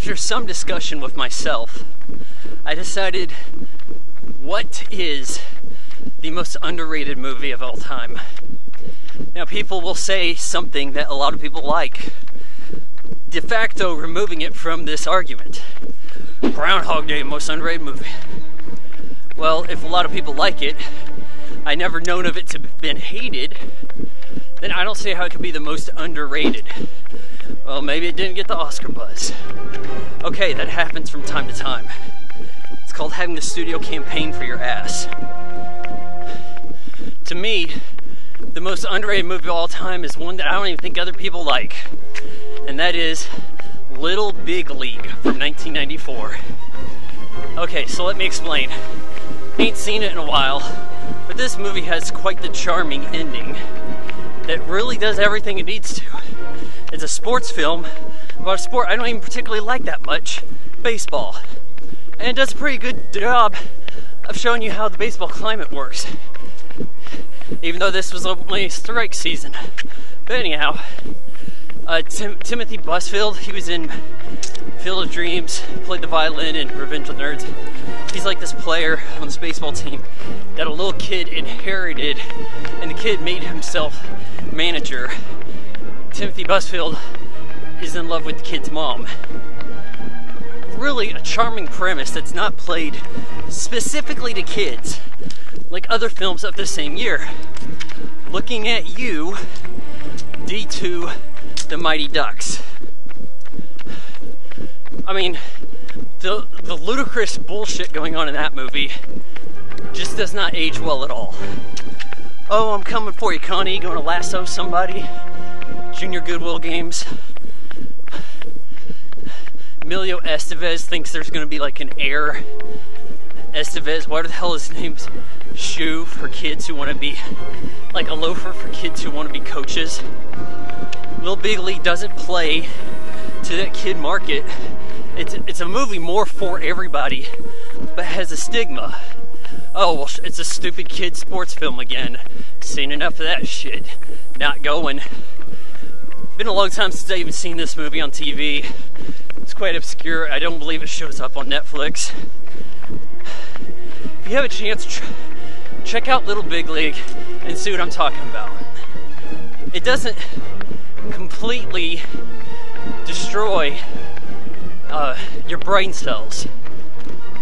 after some discussion with myself, I decided, what is the most underrated movie of all time? Now, people will say something that a lot of people like, de facto removing it from this argument. Groundhog Day, most underrated movie. Well, if a lot of people like it, I never known of it to have been hated, then I don't see how it could be the most underrated. Well, maybe it didn't get the Oscar buzz. Okay, that happens from time to time. It's called having the studio campaign for your ass. To me, the most underrated movie of all time is one that I don't even think other people like, and that is Little Big League from 1994. Okay, so let me explain. Ain't seen it in a while, but this movie has quite the charming ending that really does everything it needs to. It's a sports film about a sport I don't even particularly like that much, baseball. And it does a pretty good job of showing you how the baseball climate works. Even though this was only strike season. But anyhow, Timothy Busfield, he was in Field of Dreams, played the violin in Revenge of the Nerds. He's like this player on this baseball team that a little kid inherited, and the kid made himself manager. Timothy Busfield is in love with the kid's mom. Really a charming premise that's not played specifically to kids, like other films of the same year. Looking at You, D2, The Mighty Ducks. I mean, the ludicrous bullshit going on in that movie just does not age well at all. Oh, I'm coming for you, Connie, going to lasso somebody. Junior Goodwill Games. Emilio Estevez thinks there's going to be like an heir. Estevez, what the hell is his name? Shoe for kids who want to be, like a loafer for kids who want to be coaches. Little Big League doesn't play to that kid market. It's a movie more for everybody, but has a stigma. Oh, well, it's a stupid kid sports film again. Seen enough of that shit. Not going. Been a long time since I've even seen this movie on TV. It's quite obscure. I don't believe it shows up on Netflix. If you have a chance, check out Little Big League and see what I'm talking about. It doesn't completely destroy your brain cells.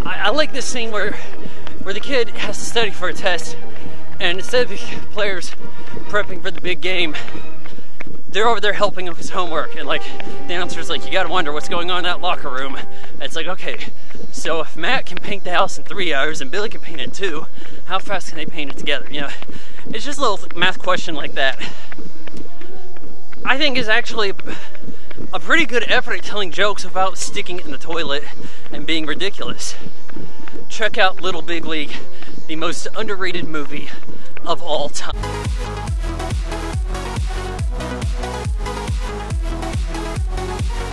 I like this scene where the kid has to study for a test, and instead of the players prepping for the big game, they're over there helping him with his homework, and like the announcer's like, you gotta wonder what's going on in that locker room. And it's like, okay, so if Matt can paint the house in 3 hours and Billy can paint it in 2, how fast can they paint it together? You know, it's just a little math question like that. I think is actually a pretty good effort at telling jokes about sticking it in the toilet and being ridiculous. Check out Little Big League, the most underrated movie of all time.